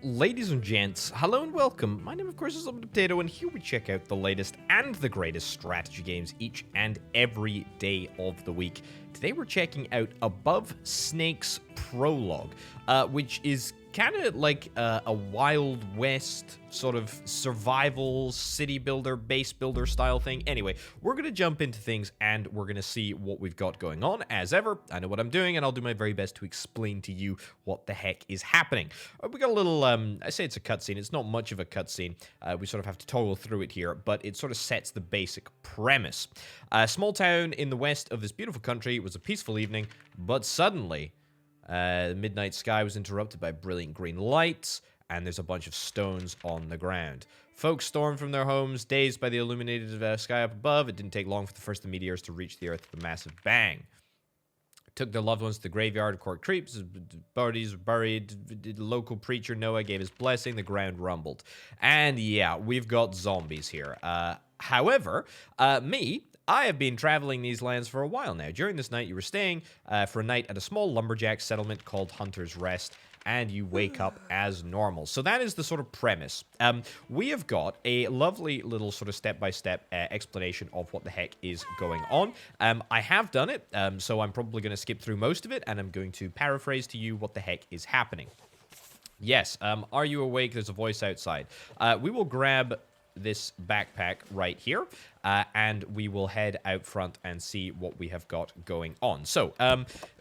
Ladies and gents, hello and welcome. My name, of course, is Potato, and here we check out the latest and the greatest strategy games each and every day of the week. Today we're checking out Above Snake's Prologue, which is kind of like a Wild West sort of survival city builder, base builder style thing. Anyway, we're going to jump into things and we're going to see what we've got going on. As ever, I know what I'm doing and I'll do my very best to explain to you what the heck is happening. We got a little, I say it's a cutscene. It's not much of a cutscene. We sort of have to toggle through it here, but it sort of sets the basic premise. A small town in the west of this beautiful country. It was a peaceful evening, but suddenly the midnight sky was interrupted by brilliant green lights, and there's a bunch of stones on the ground. Folks stormed from their homes, dazed by the illuminated sky up above. It didn't take long for the first of the meteors to reach the earth with a massive bang. Took their loved ones to the graveyard of Cork Creeps. Bodies were buried. The local preacher Noah gave his blessing. The ground rumbled. And yeah, we've got zombies here. However, I have been traveling these lands for a while now. During this night, you were staying for a night at a small lumberjack settlement called Hunter's Rest, and you wake up as normal. So that is the sort of premise. We have got a lovely little sort of step-by-step explanation of what the heck is going on. I have done it, so I'm probably going to skip through most of it, and I'm going to paraphrase to you what the heck is happening. Yes, are you awake? There's a voice outside. We will grab this backpack right here, and we will head out front and see what we have got going on. So,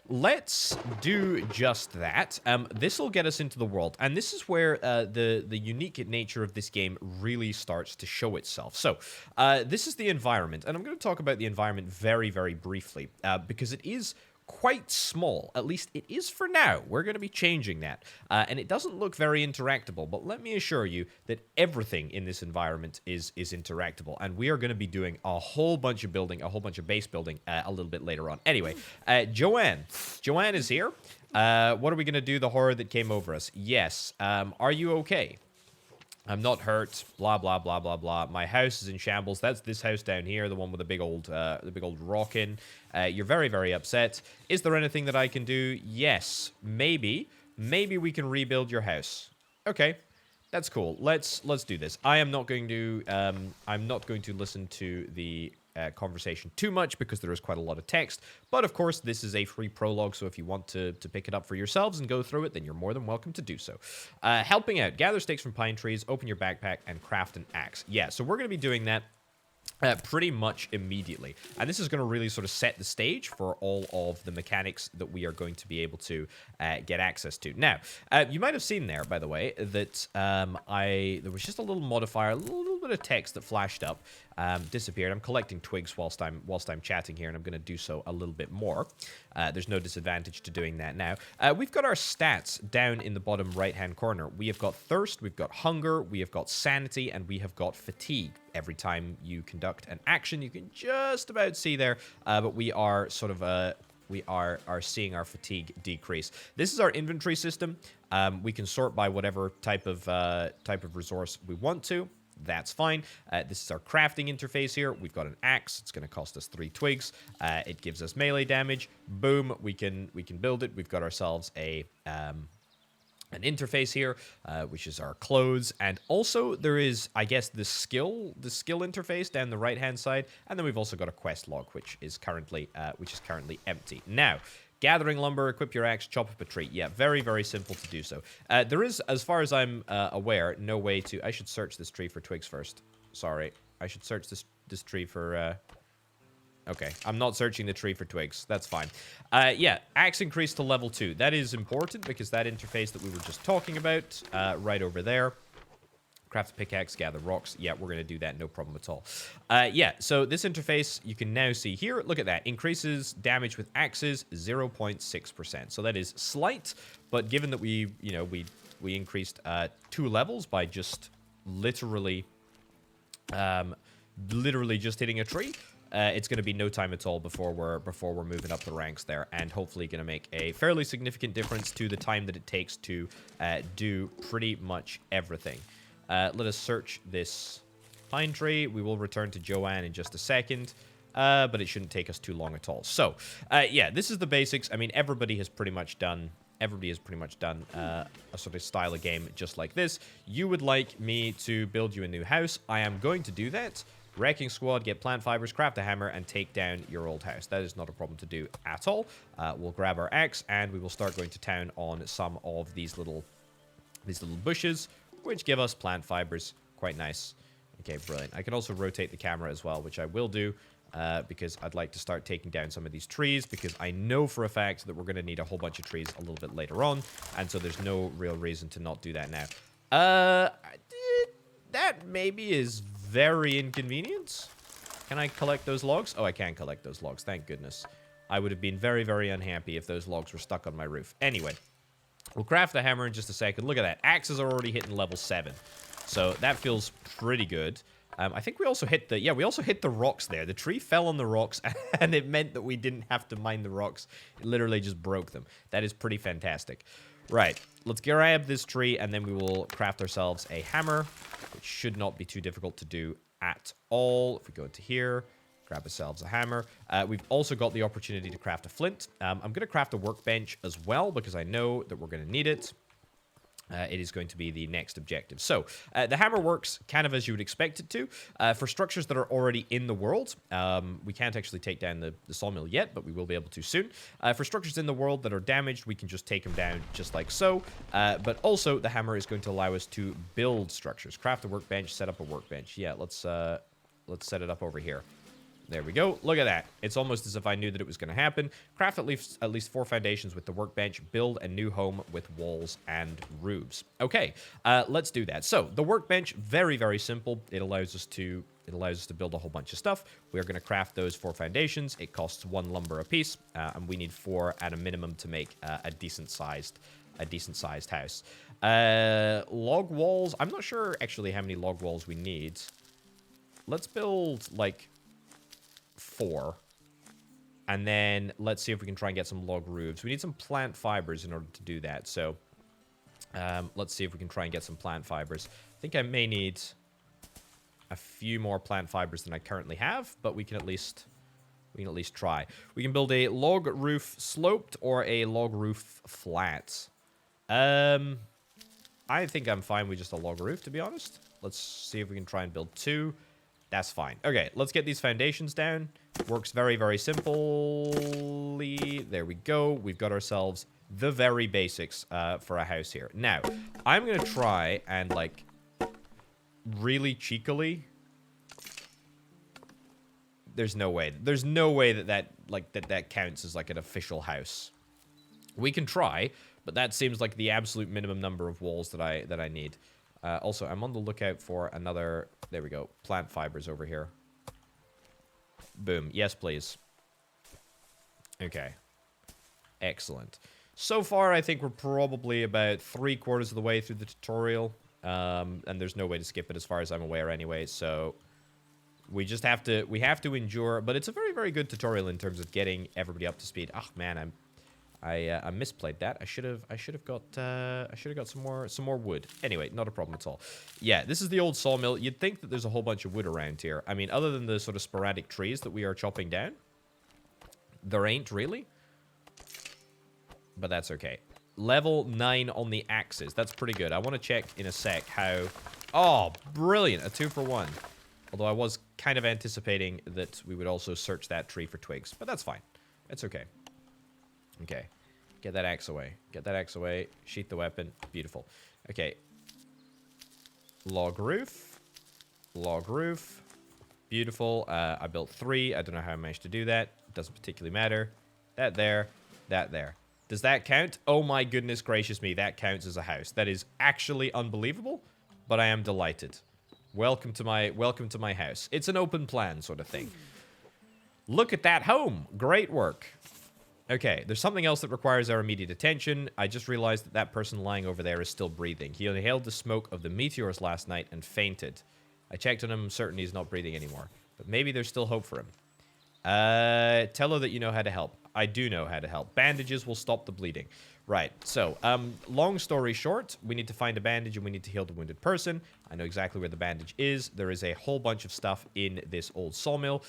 let's do just that. This will get us into the world, and this is where the unique nature of this game really starts to show itself. So, this is the environment, and I'm going to talk about the environment very, very briefly, because it is quite small. At least it is for now. We're going to be changing that. And it doesn't look very interactable, but let me assure you that everything in this environment is interactable. And we are going to be doing a whole bunch of building, a whole bunch of base building a little bit later on. Anyway, Joanne. Joanne is here. What are we going to do? The horror that came over us. Yes. Are you okay? I'm not hurt, blah, blah, blah, blah, blah. My house is in shambles. That's this house down here, the one with the big old rock in. You're very, very upset. Is there anything that I can do? Yes, maybe. Maybe we can rebuild your house. Okay, that's cool. Let's do this. I'm not going to listen to the conversation too much because there is quite a lot of text. But of course, this is a free prologue, so if you want to pick it up for yourselves and go through it, then you're more than welcome to do so. Helping out. Gather stakes from pine trees, open your backpack, and craft an axe. Yeah, so we're going to be doing that pretty much immediately. And this is going to really sort of set the stage for all of the mechanics that we are going to be able to get access to. Now, you might have seen there, by the way, that there was just a little modifier, a little bit of text that flashed up, disappeared. I'm collecting twigs whilst I'm chatting here, and I'm going to do so a little bit more. There's no disadvantage to doing that now. We've got our stats down in the bottom right-hand corner. We have got thirst, we've got hunger, we have got sanity, and we have got fatigue. Every time you conduct an action, you can just about see there, but we are sort of we are seeing our fatigue decrease. This is our inventory system. We can sort by whatever type of resource we want to. That's fine. This is our crafting interface here. We've got an axe. It's going to cost us 3 twigs. It gives us melee damage. Boom. We can build it. We've got ourselves an interface here, which is our clothes, and also there is, I guess, the skill interface down the right-hand side, and then we've also got a quest log, which is currently empty. Now, gathering lumber, equip your axe, chop up a tree. Yeah, very, very simple to do so. There is, as far as I'm aware, no way to. I should search this tree for twigs first. Sorry, I should search this tree for. Okay, I'm not searching the tree for twigs. That's fine. Yeah, axe increase to level 2. That is important because that interface that we were just talking about, right over there. Craft a pickaxe, gather rocks. Yeah, we're going to do that, no problem at all. Yeah, so this interface, you can now see here. Look at that. Increases damage with axes 0.6%. So that is slight, but given that we increased 2 levels by just literally just hitting a tree, it's going to be no time at all before we're moving up the ranks there, and hopefully going to make a fairly significant difference to the time that it takes to do pretty much everything. Let us search this pine tree. We will return to Joanne in just a second, but it shouldn't take us too long at all. So, yeah, this is the basics. I mean, everybody has pretty much done everybody has pretty much done a sort of style of game just like this. You would like me to build you a new house. I am going to do that. Wrecking squad, get plant fibers, craft a hammer, and take down your old house. That is not a problem to do at all. We'll grab our axe, and we will start going to town on some of these little bushes, which give us plant fibers. Quite nice. Okay, brilliant. I can also rotate the camera as well, which I will do, because I'd like to start taking down some of these trees, because I know for a fact that we're going to need a whole bunch of trees a little bit later on, and so there's no real reason to not do that now. That maybe is very inconvenient. Can I collect those logs? Oh, I can collect those logs. Thank goodness. I would have been very, very unhappy if those logs were stuck on my roof. Anyway, we'll craft the hammer in just a second. Look at that. Axes are already hitting level 7. So that feels pretty good. I think we also hit the... Yeah, we also hit the rocks there. The tree fell on the rocks, and it meant that we didn't have to mine the rocks. It literally just broke them. That is pretty fantastic. Right. Let's grab this tree, and then we will craft ourselves a hammer, which should not be too difficult to do at all. If we go into here, grab ourselves a hammer. We've also got the opportunity to craft a flint. I'm going to craft a workbench as well, because I know that we're going to need it. It is going to be the next objective. So, the hammer works kind of as you would expect it to. For structures that are already in the world, we can't actually take down the sawmill yet, but we will be able to soon. For structures in the world that are damaged, we can just take them down just like so. But also, the hammer is going to allow us to build structures. Craft a workbench, set up a workbench. Yeah, let's set it up over here. There we go. Look at that. It's almost as if I knew that it was going to happen. Craft at least 4 foundations with the workbench. Build a new home with walls and roofs. Okay, let's do that. So the workbench, very, very simple. It allows us to build a whole bunch of stuff. We're going to craft those 4 foundations. It costs 1 lumber apiece, and we need 4 at a minimum to make a decent sized house. Log walls. I'm not sure actually how many log walls we need. Let's build like 4, and then let's see if we can try and get some log roofs. We need some plant fibers in order to do that, so let's see if we can try and get some plant fibers. I think I may need a few more plant fibers than I currently have, but we can at least try. We can build a log roof sloped or a log roof flat. I think I'm fine with just a log roof, to be honest. Let's see if we can try and build 2. That's fine. Okay, let's get these foundations down. Works very, very simply. There we go. We've got ourselves the very basics for a house here. Now, I'm going to try and, like, really cheekily... There's no way. There's no way that counts as, like, an official house. We can try, but that seems like the absolute minimum number of walls that I need. Also, I'm on the lookout for another... There we go. Plant fibers over here. Boom. Yes, please. Okay. Excellent. So far, I think we're probably about 3/4 of the way through the tutorial. And there's no way to skip it as far as I'm aware anyway, so... We just have to endure... But it's a very, very good tutorial in terms of getting everybody up to speed. Oh, man, I misplayed that. I should have got some more wood. Anyway, not a problem at all. Yeah, this is the old sawmill. You'd think that there's a whole bunch of wood around here. I mean, other than the sort of sporadic trees that we are chopping down, there ain't really. But that's okay. Level 9 on the axes. That's pretty good. I want to check in a sec how... Oh, brilliant. A 2-for-1. Although I was kind of anticipating that we would also search that tree for twigs. But that's fine. It's okay. Okay. Get that axe away. Get that axe away. Sheath the weapon. Beautiful. Okay. Log roof. Log roof. Beautiful. I built 3. I don't know how I managed to do that. Doesn't particularly matter. That there. That there. Does that count? Oh my goodness gracious me. That counts as a house. That is actually unbelievable. But I am delighted. Welcome to my house. It's an open plan sort of thing. Look at that home. Great work. Okay, there's something else that requires our immediate attention. I just realized that that person lying over there is still breathing. He inhaled the smoke of the meteors last night and fainted. I checked on him. I'm certain he's not breathing anymore. But maybe there's still hope for him. Tell her that you know how to help. I do know how to help. Bandages will stop the bleeding. Right, so, long story short, we need to find a bandage and we need to heal the wounded person. I know exactly where the bandage is. There is a whole bunch of stuff in this old sawmill,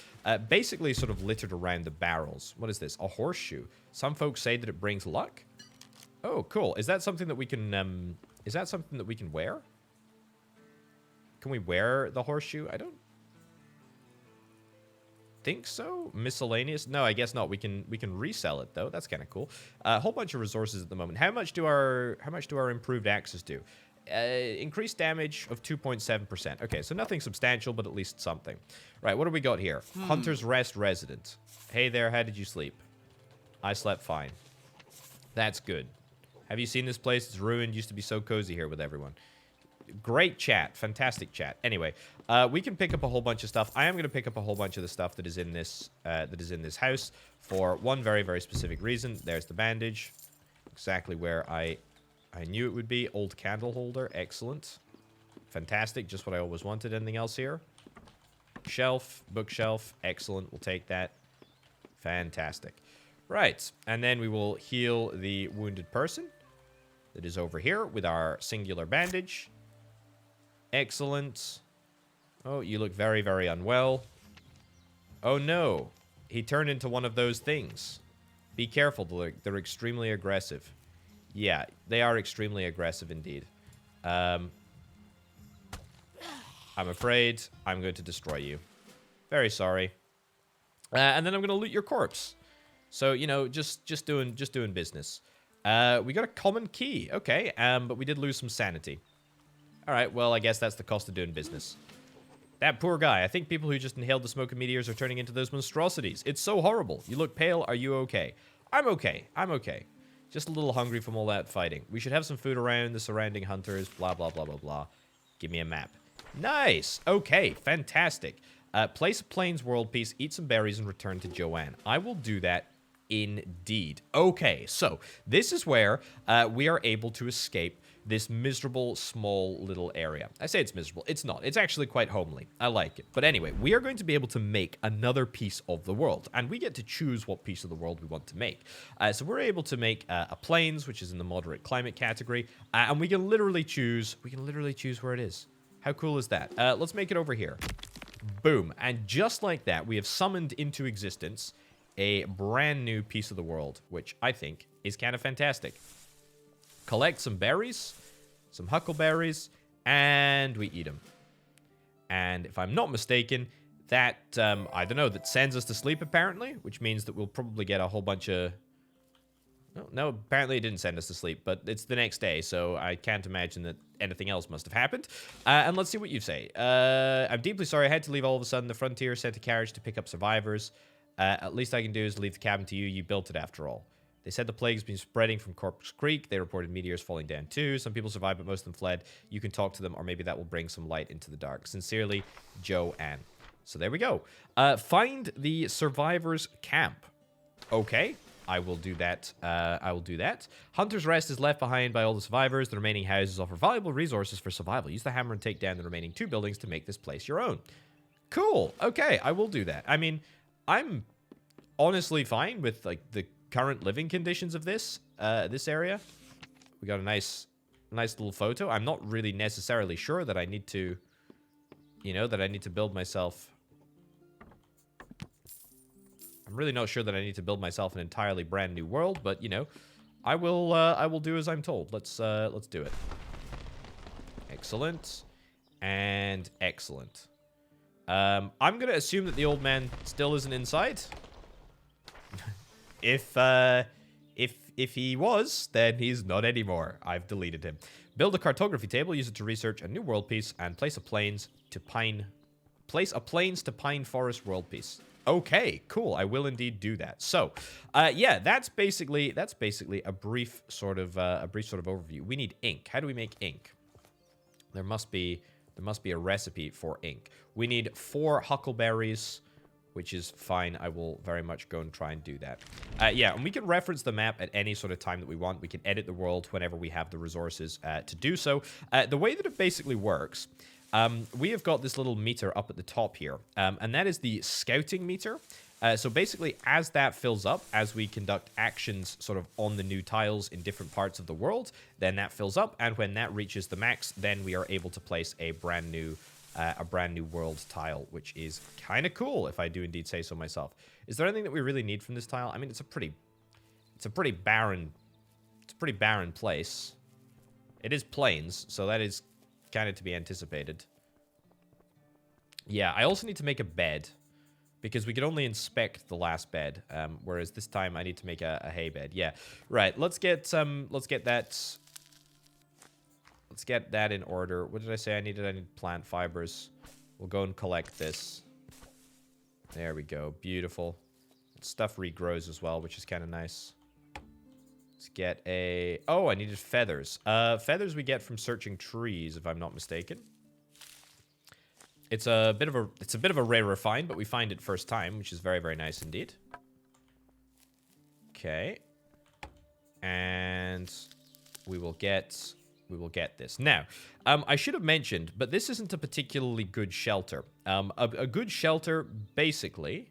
basically sort of littered around the barrels. What is this? A horseshoe. Some folks say that it brings luck. Oh, cool. Is that something that we can, is that something that we can wear? Can we wear the horseshoe? I don't think so. Miscellaneous? No, I guess not. We can resell it though. That's kind of cool. A whole bunch of resources at the moment. How much do our improved axes do? Increased damage of 2.7%. Okay, so nothing substantial, but at least something. Right, what do we got here? Hunter's Rest Resident. Hey there, how did you sleep? I slept fine. That's good. Have you seen this place? It's ruined. Used to be so cozy here with everyone. Great chat. Fantastic chat. Anyway, we can pick up a whole bunch of stuff. I am going to pick up a whole bunch of the stuff that is in this house for one very, very specific reason. There's the bandage. Exactly where I knew it would be. Old candle holder. Excellent. Fantastic. Just what I always wanted. Anything else here? Shelf. Bookshelf. Excellent. We'll take that. Fantastic. Right. And then we will heal the wounded person that is over here with our singular bandage. Excellent. Oh, you look very, very unwell. Oh, no. He turned into one of those things. Be careful. They're extremely aggressive. Yeah, they are extremely aggressive indeed. I'm afraid I'm going to destroy you. Very sorry. And then I'm going to loot your corpse. So, you know, just doing business. We got a common key. Okay, but we did lose some sanity. All right, well, I guess that's the cost of doing business. That poor guy. I think people who just inhaled the smoke of meteors are turning into those monstrosities. It's so horrible. You look pale. Are you okay? I'm okay. I'm okay. Just a little hungry from all that fighting. We should have some food around the surrounding hunters. Blah, blah, blah, blah, blah. Give me a map. Nice. Okay, fantastic. Place a plains world piece, eat some berries, and return to Joanne. I will do that indeed. Okay, so this is where we are able to escape this miserable, small, little area. I say it's miserable. It's not. It's actually quite homely. I like it. But anyway, we are going to be able to make another piece of the world, and we get to choose what piece of the world we want to make. So we're able to make a plains, which is in the moderate climate category, and we can literally choose where it is. How cool is that? Let's make it over here. Boom. And just like that, we have summoned into existence a brand new piece of the world, which I think is kind of fantastic. Collect some berries, some huckleberries, and we eat them. And if I'm not mistaken, that, I don't know, that sends us to sleep apparently, which means that we'll probably get a whole bunch of... No, apparently it didn't send us to sleep, but it's the next day, so I can't imagine that anything else must have happened. And let's see what you say. I'm deeply sorry I had to leave all of a sudden. The Frontier sent a carriage to pick up survivors. At least I can do is leave the cabin to you. You built it after all. They said the plague's been spreading from Corpse Creek. They reported meteors falling down too. Some people survived, but most of them fled. You can talk to them, or maybe that will bring some light into the dark. Sincerely, Joanne. So there we go. Find the survivors' camp. Okay, I will do that. I will do that. Hunter's Rest is left behind by all the survivors. The remaining houses offer valuable resources for survival. Use the hammer and take down the remaining 2 buildings to make this place your own. Cool. Okay, I will do that. I mean, I'm honestly fine with like the current living conditions of this area. We got a nice little photo. I'm not really necessarily sure that I need to, you know, that I need to build myself. I'm really not sure that I need to build myself an entirely brand new world, but you know, I will do as I'm told. Let's do it. Excellent and excellent. I'm gonna assume that the old man still isn't inside. If he was, then he's not anymore. I've deleted him. Build a cartography table. Use it to research a new world piece and place a plains to pine forest world piece. Okay, cool. I will indeed do that. So, yeah, that's basically a brief sort of overview. We need ink. How do we make ink? There must be a recipe for ink. We need 4 huckleberries, which is fine. I will very much go and try and do that. Yeah, and we can reference the map at any sort of time that we want. We can edit the world whenever we have the resources to do so. The way that it basically works, we have got this little meter up at the top here, and that is the scouting meter. So basically, as that fills up, as we conduct actions sort of on the new tiles in different parts of the world, then that fills up, and when that reaches the max, then we are able to place a brand new world tile, which is kind of cool, if I do indeed say so myself. Is there anything that we really need from this tile? I mean, it's a pretty barren a pretty barren place. It is plains, so that is kind of to be anticipated. Yeah, I also need to make a bed, because we could only inspect the last bed, whereas this time I need to make a hay bed. Yeah, right. Let's get that. Let's get that in order. What did I say I needed? I need plant fibers. We'll go and collect this. There we go. Beautiful. Stuff regrows as well, which is kind of nice. Let's get a... Oh, I needed feathers. Feathers we get from searching trees, if I'm not mistaken. It's a bit of a rarer find, but we find it first time, which is very, very nice indeed. Okay. And we will get this. Now, I should have mentioned, but this isn't a particularly good shelter. A good shelter, basically...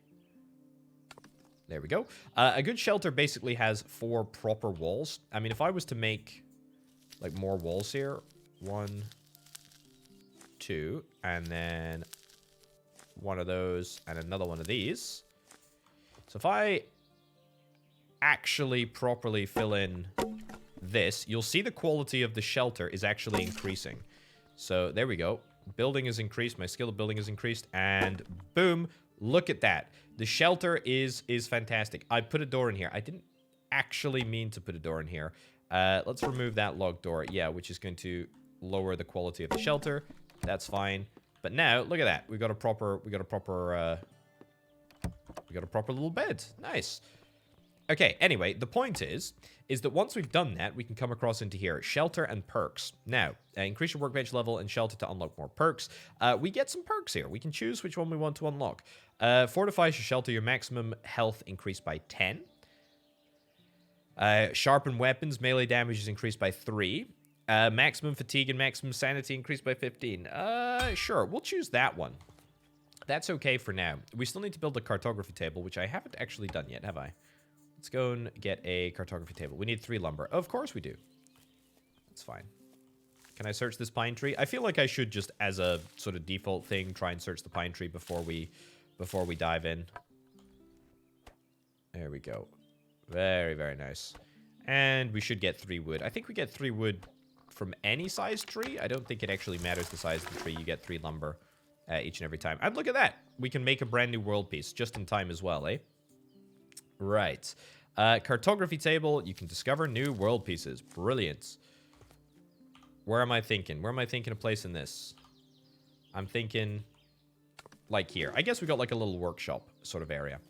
There we go. A good shelter basically has 4 proper walls. I mean, if I was to make, like, more walls here... 1, 2, and then one of those, and another one of these. So if I actually properly fill in this, you'll see the quality of the shelter is actually increasing. So there we go. Building is increased. My skill of building is increased. And boom, look at that. The shelter is fantastic. I put a door in here. I didn't actually mean to put a door in here. Let's remove that log door. Yeah, which is going to lower the quality of the shelter. That's fine. But now, look at that. We got a proper little bed. Nice. Okay, anyway, the point is that once we've done that, we can come across into here. Shelter and perks. Now, increase your workbench level and shelter to unlock more perks. We get some perks here. We can choose which one we want to unlock. Fortifies your shelter, your maximum health increased by 10. Sharpen weapons, melee damage is increased by 3. Maximum fatigue and maximum sanity increased by 15. Sure, we'll choose that one. That's okay for now. We still need to build a cartography table, which I haven't actually done yet, have I? Let's go and get a cartography table. We need 3 lumber. Of course we do. That's fine. Can I search this pine tree? I feel like I should just, as a sort of default thing, try and search the pine tree before we dive in. There we go. Very, very nice. And we should get 3 wood. I think we get 3 wood from any size tree. I don't think it actually matters the size of the tree. You get 3 lumber each and every time. And look at that. We can make a brand new world piece just in time as well, eh? Right. Cartography table. You can discover new world pieces. Brilliant. Where am I thinking? Where am I thinking of placing this? I'm thinking like here. I guess we got like a little workshop sort of area.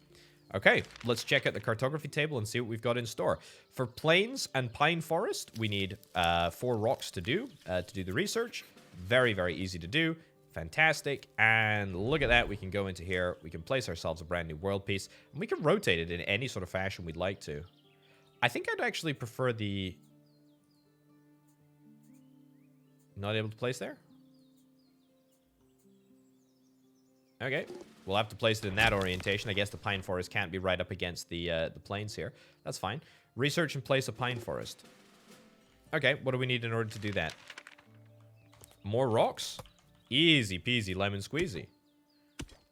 Okay, let's check out the cartography table and see what we've got in store. For plains and pine forest, we need 4 rocks to do the research. Very, very easy to do. Fantastic. And look at that. We can go into here. We can place ourselves a brand new world piece. And we can rotate it in any sort of fashion we'd like to. I think I'd actually prefer the... Not able to place there? Okay. We'll have to place it in that orientation. I guess the pine forest can't be right up against the plains here. That's fine. Research and place a pine forest. Okay, what do we need in order to do that? More rocks? Easy peasy lemon squeezy.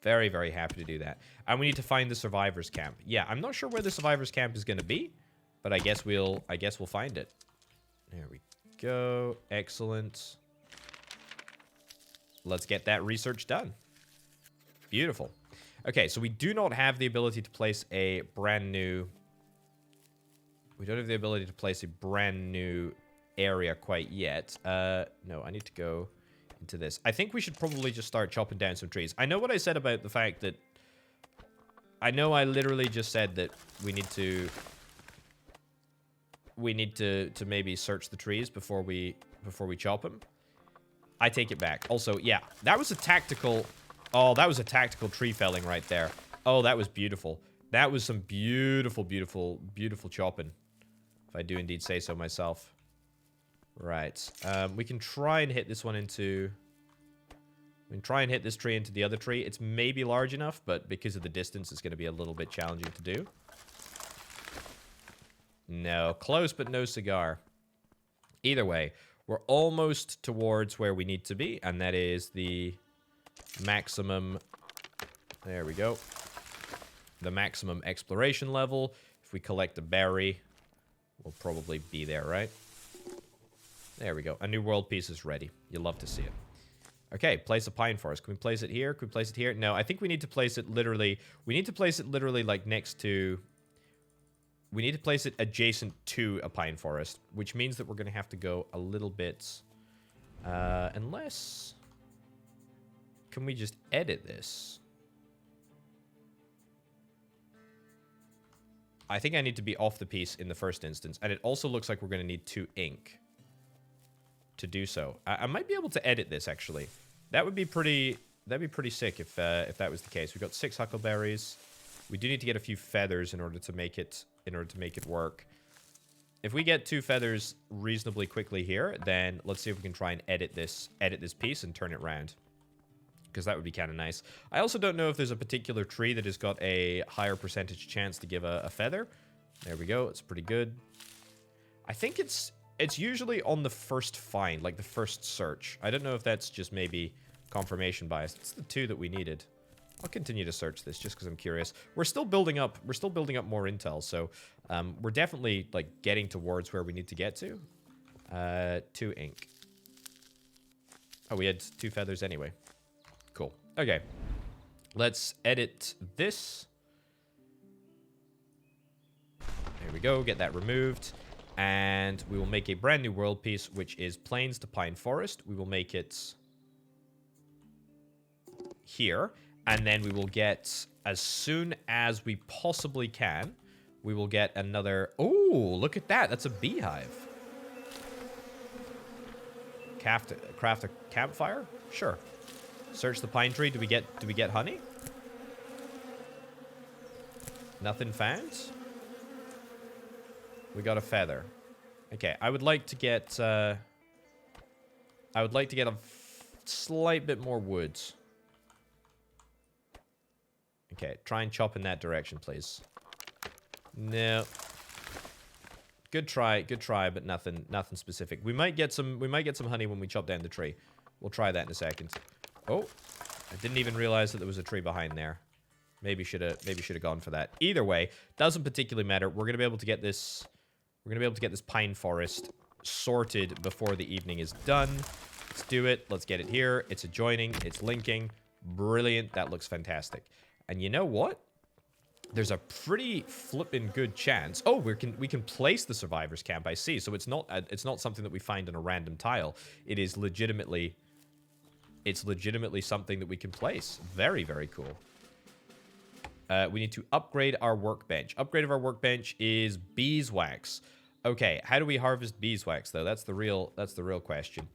Very, very happy to do that. And we need to find the survivors camp. Yeah, I'm not sure where the survivors camp is going to be, but I guess we'll find it. There we go. Excellent. Let's get that research done. Beautiful. Okay, so we do not have the ability to place a brand new... We don't have the ability to place a brand new area quite yet. No, I need to go into this. I think we should probably just start chopping down some trees. I know what I said about the fact that... I know I literally just said that we need to maybe search the trees before we chop them. I take it back. Also, yeah, that was a tactical... Oh, that was a tactical tree felling right there. Oh, that was beautiful. That was some beautiful, beautiful, beautiful chopping. If I do indeed say so myself. Right. We can try and hit this one into... We can try and hit this tree into the other tree. It's maybe large enough, but because of the distance, it's going to be a little bit challenging to do. No. Close, but no cigar. Either way, we're almost towards where we need to be, and that is the... maximum, there we go, the maximum exploration level. If we collect a berry, will probably be there, right? There we go. A new world piece is ready. You love to see it. Okay, place a pine forest. Can we place it here? Can we place it here? No, I think we need to place it literally... We need to place it literally, like, next to... We need to place it adjacent to a pine forest, which means that we're going to have to go a little bit... unless... Can we just edit this? I think I need to be off the piece in the first instance, and it also looks like we're going to need 2 ink to do so. I might be able to edit this, actually. That would be pretty... That'd be pretty sick if that was the case. We've got 6 huckleberries. We do need to get a few feathers in order to make it work. If we get 2 feathers reasonably quickly here, then let's see if we can try and edit this piece and turn it around. Because that would be kind of nice. I also don't know if there's a particular tree that has got a higher percentage chance to give a feather. There we go. It's pretty good. I think it's usually on the first find, like the first search. I don't know if that's just maybe confirmation bias. It's the 2 that we needed. I'll continue to search this just because I'm curious. We're still building up more intel, so we're definitely like getting towards where we need to get to. 2 ink. Oh, we had 2 feathers anyway. Cool. Okay. Let's edit this. There we go. Get that removed. And we will make a brand new world piece, which is Plains to Pine Forest. We will make it here. And then we will get, as soon as we possibly can, we will get another... Oh, look at that. That's a beehive. Craft a campfire? Sure. Search the pine tree. Do we get honey? Nothing found? We got a feather. Okay, I would like to get a slight bit more wood. Okay, try and chop in that direction, please. No. Good try, but nothing specific. We might get some honey when we chop down the tree. We'll try that in a second. Oh, I didn't even realize that there was a tree behind there. Maybe should have gone for that. Either way, doesn't particularly matter. We're gonna be able to get this. We're gonna be able to get this pine forest sorted before the evening is done. Let's do it. Let's get it here. It's adjoining. It's linking. Brilliant. That looks fantastic. And you know what? There's a pretty flippin' good chance. Oh, we can place the survivors camp. I see. So it's not something that we find on a random tile. It is legitimately. It's legitimately something that we can place. Very, very cool. We need to upgrade our workbench. Upgrade of our workbench is beeswax. Okay, how do we harvest beeswax though? That's the real question.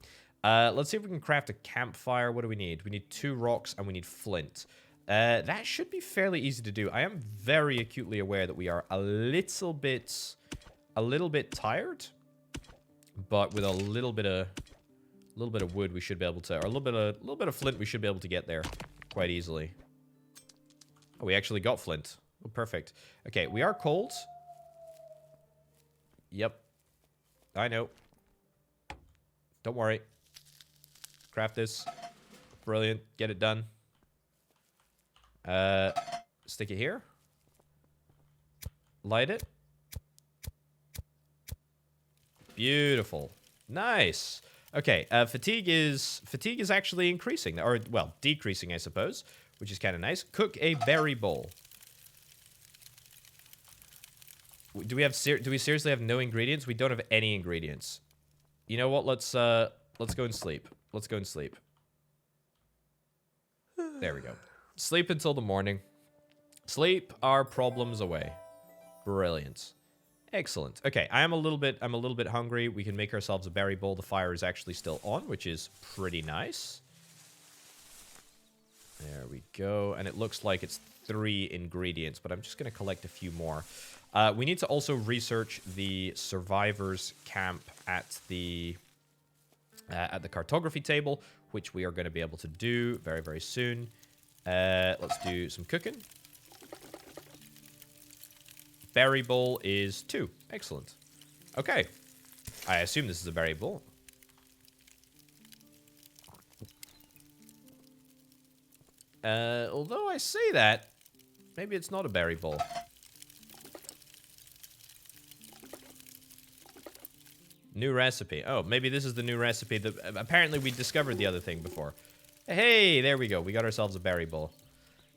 Let's see if we can craft a campfire. What do we need? We need 2 rocks and we need flint. That should be fairly easy to do. I am very acutely aware that we are a little bit tired, but with a little bit of wood we should be able to, or a little bit of flint we should be able to get there quite easily. Oh, we actually got flint. Oh, perfect. Okay, we are cold. Yep. I know. Don't worry. Craft this. Brilliant. Get it done. Stick it here. Light it. Beautiful. Nice. Okay, fatigue is actually increasing, or, well, decreasing, I suppose, which is kind of nice. Cook a berry bowl. Do we seriously have no ingredients? We don't have any ingredients. You know what? Let's go and sleep. Let's go and sleep. There we go. Sleep until the morning. Sleep our problems away. Brilliant. Excellent. Okay, I'm a little bit hungry. We can make ourselves a berry bowl. The fire is actually still on, which is pretty nice. There we go. And it looks like it's 3 ingredients, but I'm just going to collect a few more. We need to also research the survivors camp at the cartography table, which we are going to be able to do very, very soon. Let's do some cooking. Berry bowl is 2. Excellent. Okay. I assume this is a berry bowl. Although I say that, maybe it's not a berry bowl. New recipe. Oh, maybe this is the new recipe that apparently we discovered the other thing before. Hey, there we go. We got ourselves a berry bowl.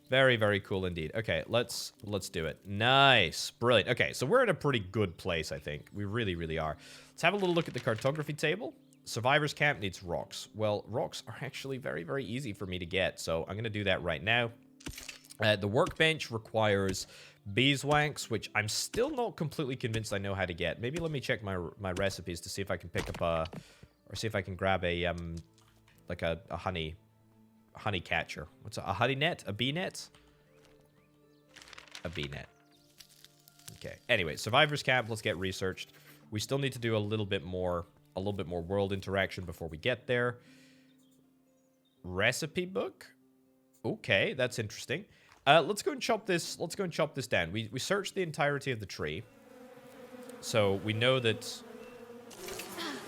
Very, very cool indeed. Okay, let's do it. Nice. Brilliant. Okay, so we're in a pretty good place, I think. We really, really are. Let's have a little look at the cartography table. Survivor's camp needs rocks. Well, rocks are actually very, very easy for me to get, so I'm going to do that right now. The workbench requires beeswax, which I'm still not completely convinced I know how to get. Maybe let me check my recipes to see if I can pick up a... Or see if I can grab a, like a honey catcher. What's a honey net? A bee net? A bee net. Okay. Anyway, survivor's camp. Let's get researched. We still need to do a little bit more world interaction before we get there. Recipe book. Okay, that's interesting. Let's go and chop this. Let's go and chop this down. We searched the entirety of the tree, so we know that.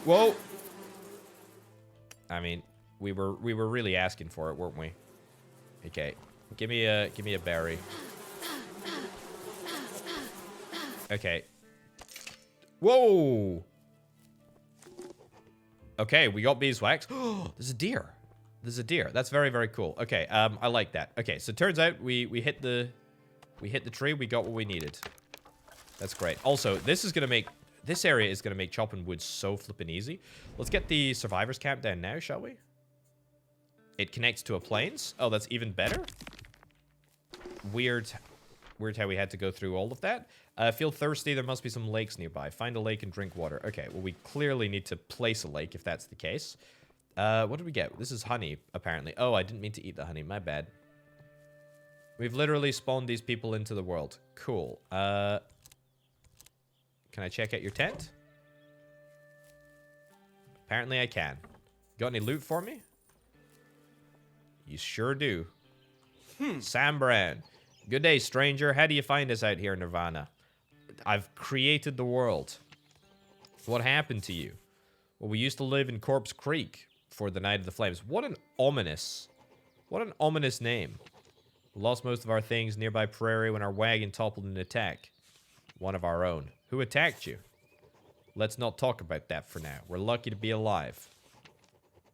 Whoa. I mean, we were really asking for it, weren't we? Okay, give me a berry. Okay. Whoa. Okay, we got beeswax. Oh, there's a deer. There's a deer. That's very, very cool. Okay, I like that. Okay, so it turns out we hit the tree. We got what we needed. That's great. Also, this area is gonna make chopping wood so flippin' easy. Let's get the survivor's camp down now, shall we? It connects to a plains. Oh, that's even better. Weird how we had to go through all of that. Feel thirsty. There must be some lakes nearby. Find a lake and drink water. Okay, well, we clearly need to place a lake if that's the case. What did we get? This is honey, apparently. Oh, I didn't mean to eat the honey. My bad. We've literally spawned these people into the world. Cool. Can I check out your tent? Apparently I can. Got any loot for me? You sure do. Sam Brown. Good day, stranger. How do you find us out here in Nirvana? I've created the world. What happened to you? Well, we used to live in Corpse Creek for the Night of the Flames. What an ominous name. We lost most of our things nearby prairie when our wagon toppled in an attack. One of our own. Who attacked you? Let's not talk about that for now. We're lucky to be alive.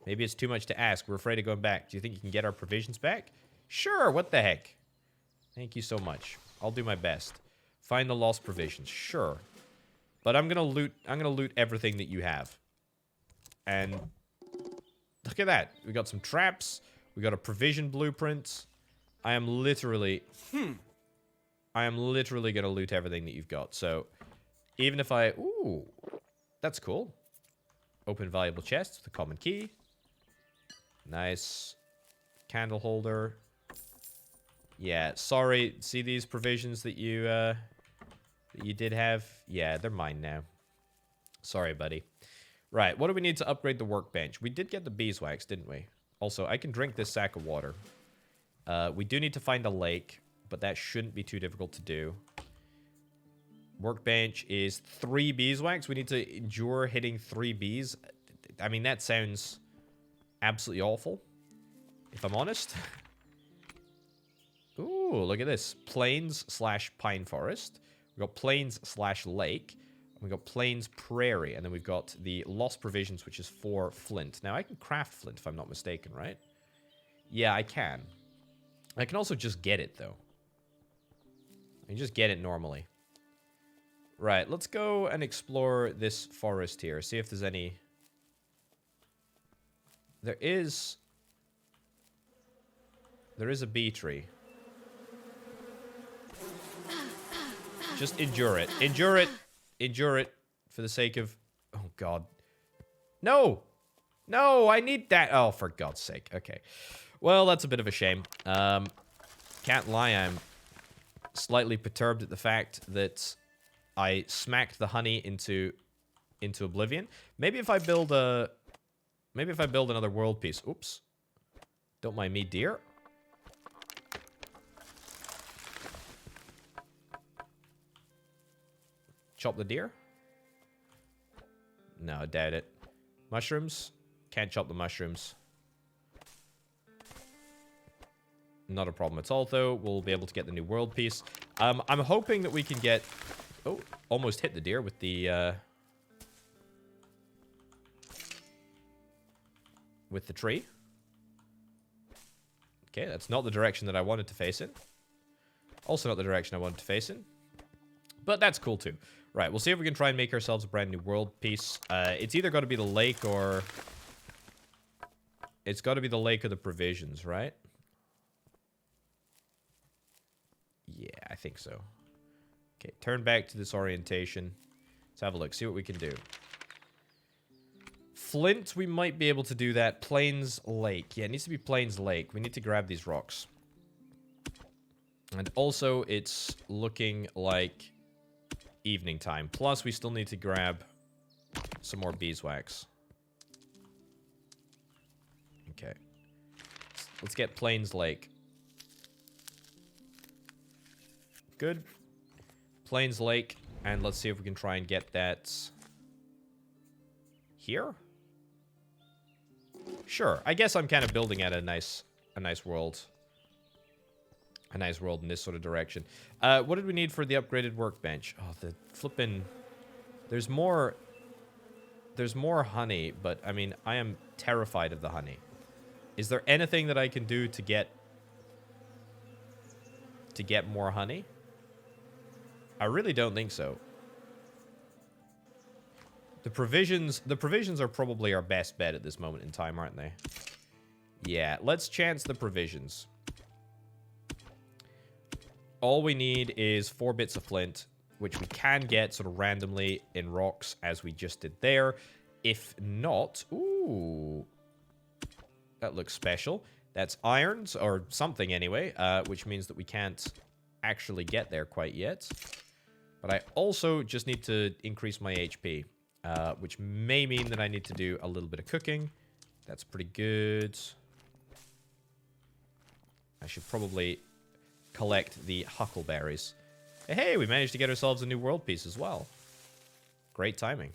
Maybe it's too much to ask. We're afraid of going back. Do you think you can get our provisions back? Sure, what the heck? Thank you so much. I'll do my best. Find the lost provisions. Sure. But I'm gonna loot everything that you have. And look at that. We got some traps. We got a provision blueprint. I am literally gonna loot everything that you've got. So even if I... Ooh. That's cool. Open valuable chest with a common key. Nice. Candle holder. Yeah, sorry. See these provisions that you did have? Yeah, they're mine now. Sorry, buddy. Right, what do we need to upgrade the workbench? We did get the beeswax, didn't we? Also, I can drink this sack of water. We do need to find a lake, but that shouldn't be too difficult to do. Workbench is 3 beeswax. We need to endure hitting 3 bees. I mean, that sounds absolutely awful, if I'm honest. Ooh, look at this. Plains/pine forest. We've got plains/lake. We've got plains prairie. And then we've got the lost provisions, which is 4 flint. Now, I can craft flint, if I'm not mistaken, right? Yeah, I can. I can also just get it, though. I can just get it normally. Right, let's go and explore this forest here. See if there's any... There is a bee tree. Just endure it. Endure it. Endure it for the sake of... Oh, God. No! No, I need that. Oh, for God's sake. Okay. Well, that's a bit of a shame. Can't lie, I'm slightly perturbed at the fact that I smacked the honey into oblivion. Maybe if I build another world piece. Oops. Don't mind me, dear. Chop the deer? No, I doubt it. Mushrooms? Can't chop the mushrooms. Not a problem at all, though. We'll be able to get the new world piece. I'm hoping that we can get... Oh, almost hit the deer with the with the tree. Okay, that's not the direction that I wanted to face in. Also not the direction I wanted to face in. But that's cool too. Right, we'll see if we can try and make ourselves a brand new world piece. It's either got to be the lake or... It's got to be the lake or the provisions, right? Yeah, I think so. Okay, turn back to this orientation. Let's have a look, see what we can do. Flint, we might be able to do that. Plains Lake. Yeah, it needs to be Plains Lake. We need to grab these rocks. And also, it's looking like evening time. Plus, we still need to grab some more beeswax. Okay. Let's get Plains Lake. Good. Plains Lake. And let's see if we can try and get that here. Sure. I guess I'm kind of building at a nice world. A nice world in this sort of direction. What did we need for the upgraded workbench? Oh, the flippin'... There's more honey, but, I mean, I am terrified of the honey. Is there anything that I can do to get more honey? I really don't think so. The provisions are probably our best bet at this moment in time, aren't they? Yeah, let's chance the provisions. All we need is 4 bits of flint, which we can get sort of randomly in rocks, as we just did there. If not... Ooh. That looks special. That's irons, or something anyway, which means that we can't actually get there quite yet. But I also just need to increase my HP, which may mean that I need to do a little bit of cooking. That's pretty good. I should probably collect the huckleberries. Hey, we managed to get ourselves a new world piece as well. Great timing.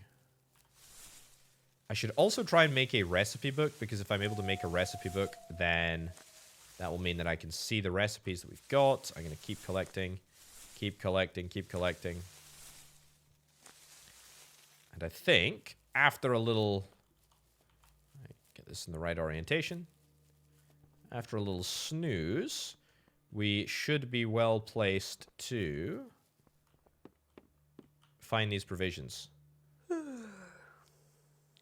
I should also try and make a recipe book, because if I'm able to make a recipe book, then that will mean that I can see the recipes that we've got. I'm going to keep collecting, keep collecting, keep collecting. And I think after a little... Get this in the right orientation. After a little snooze, we should be well placed to find these provisions.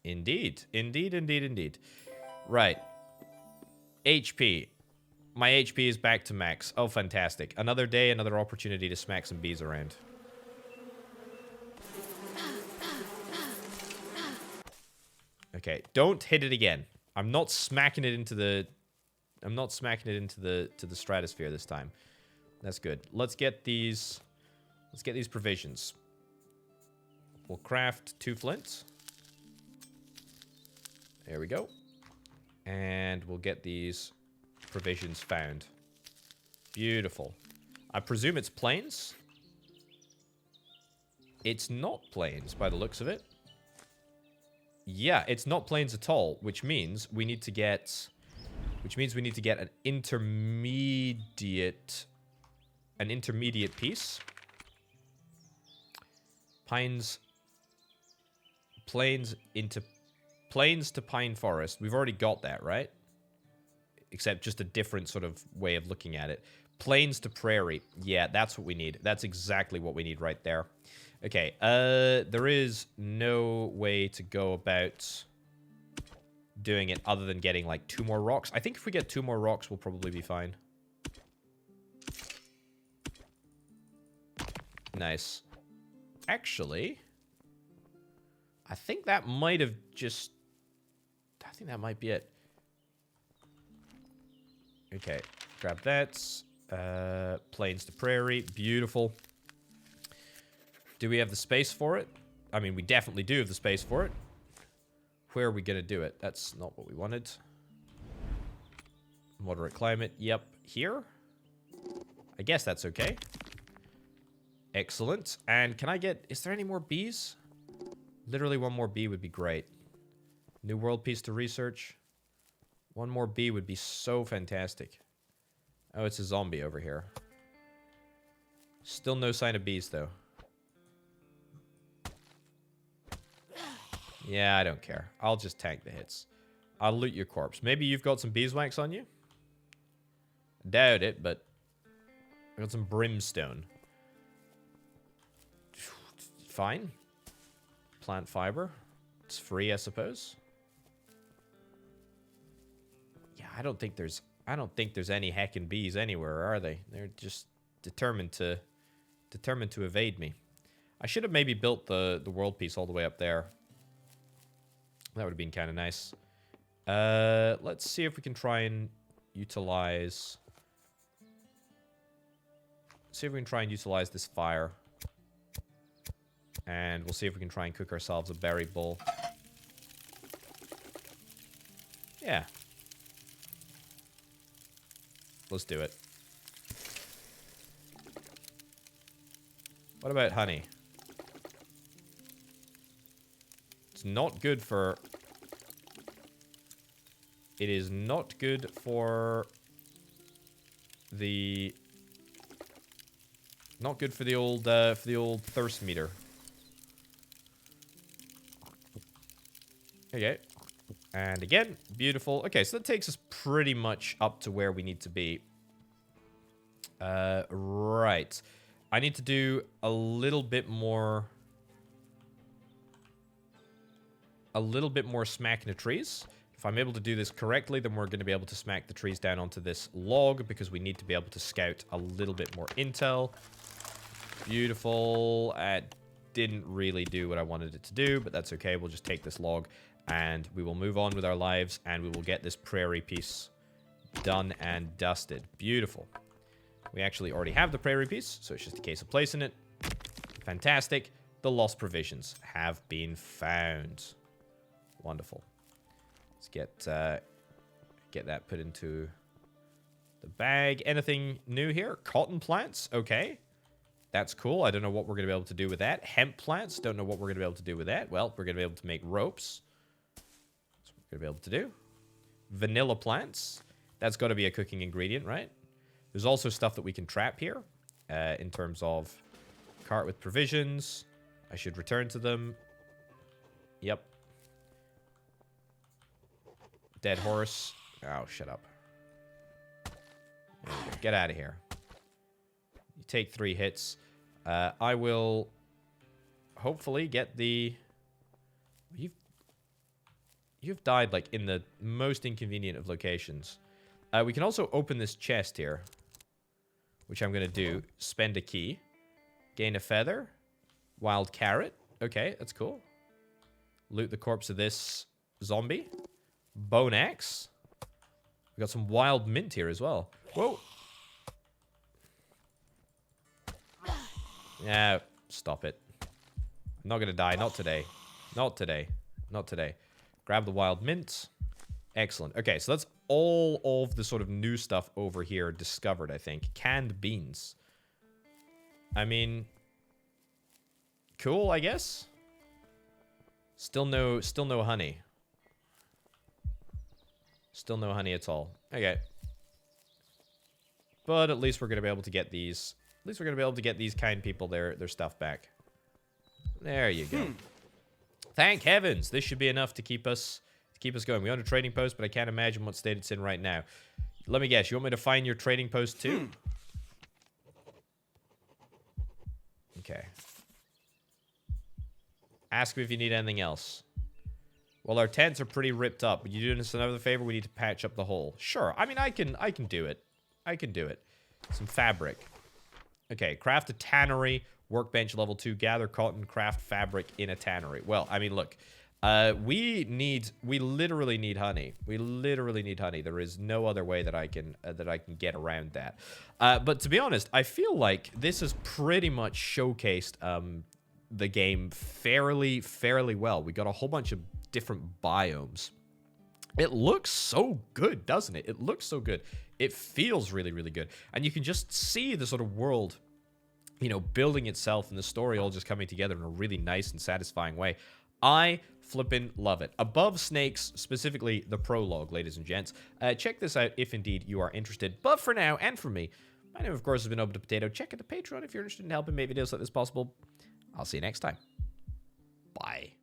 Indeed. Indeed, indeed, indeed. Right. HP. My HP is back to max. Oh, fantastic. Another day, another opportunity to smack some bees around. Okay, don't hit it again. I'm not smacking it into the... I'm not smacking it into the stratosphere this time. That's good. Let's get these... Let's get these provisions. We'll craft 2 flints. There we go. And we'll get these provisions found. Beautiful. I presume it's plains. It's not plains by the looks of it. Yeah, it's not plains at all, which means we need to get... Which means we need to get an intermediate piece. Plains to pine forest. We've already got that, right? Except just a different sort of way of looking at it. Plains to prairie. Yeah, that's what we need. That's exactly what we need right there. Okay, there is no way to go about doing it other than getting like 2 more rocks. I think if we get 2 more rocks, we'll probably be fine. Nice. Actually, I think that might have just... I think that might be it. Okay, grab that. Plains to prairie. Beautiful. Do we have the space for it? I mean, we definitely do have the space for it. Where are we going to do it? That's not what we wanted. Moderate climate. Yep. Here? I guess that's okay. Excellent. And can I get... Is there any more bees? Literally 1 more bee would be great. New world piece to research. 1 more bee would be so fantastic. Oh, it's a zombie over here. Still no sign of bees, though. Yeah, I don't care. I'll just tank the hits. I'll loot your corpse. Maybe you've got some beeswax on you? Doubt it, but I got some brimstone. Fine. Plant fiber. It's free, I suppose. Yeah, I don't think there's any heckin' bees anywhere, are they? They're just determined to evade me. I should have maybe built the world piece all the way up there. That would have been kind of nice. Let's see if we can try and utilize... See if we can try and utilize this fire. And we'll see if we can try and cook ourselves a berry bowl. Yeah. Let's do it. What about honey? It's not good for... It is not good for the... Not good for the old thirst meter. Okay. And again, beautiful. Okay, so that takes us pretty much up to where we need to be. Right. I need to do a little bit more... smacking the trees. If I'm able to do this correctly, then we're going to be able to smack the trees down onto this log because we need to be able to scout a little bit more intel. Beautiful. Didn't really do what I wanted it to do, but that's okay. We'll just take this log and we will move on with our lives and we will get this prairie piece done and dusted. Beautiful. We actually already have the prairie piece, so it's just a case of placing it. Fantastic. The lost provisions have been found. Wonderful. Let's get that put into the bag. Anything new here? Cotton plants. Okay. That's cool. I don't know what we're going to be able to do with that. Hemp plants. Don't know what we're going to be able to do with that. Well, we're going to be able to make ropes. That's what we're going to be able to do. Vanilla plants. That's got to be a cooking ingredient, right? There's also stuff that we can trap here. In terms of cart with provisions. I should return to them. Yep. Dead horse. Oh, shut up. There we go. Get out of here. You take 3 hits. I will hopefully get the... You've died, like, in the most inconvenient of locations. We can also open this chest here, which I'm going to do. Spend a key. Gain a feather. Wild carrot. Okay, that's cool. Loot the corpse of this zombie. Bone axe. We got some wild mint here as well. Whoa. Yeah, stop it. I'm not going to die. Not today. Not today. Not today. Grab the wild mint. Excellent. Okay, so that's all of the sort of new stuff over here discovered, I think. Canned beans. I mean... Cool, I guess. Still no honey. Still no honey at all. Okay. But at least we're going to be able to get these... At least we're going to be able to get these kind people their stuff back. There you go. Thank heavens. This should be enough to keep us going. We own a trading post, but I can't imagine what state it's in right now. Let me guess. You want me to find your trading post too? Okay. Ask me if you need anything else. Well, our tents are pretty ripped up. Would you do us another favor? We need to patch up the hole. Sure. I mean, I can do it. I can do it. Some fabric. Okay, craft a tannery, workbench level 2, gather cotton, craft fabric in a tannery. Well, I mean, look, we literally need honey. We literally need honey. There is no other way that I can get around that. But to be honest, I feel like this has pretty much showcased the game fairly well. We got a whole bunch of different biomes. It looks so good, doesn't it? It looks so good. It feels really, really good. And you can just see the sort of world, you know, building itself and the story all just coming together in a really nice and satisfying way. I flippin' love it. Above Snakes, specifically the prologue, ladies and gents. Check this out if indeed you are interested. But for now, and for me, my name, of course, has been Open to Potato. Check out the Patreon if you're interested in helping make videos like this possible. I'll see you next time. Bye.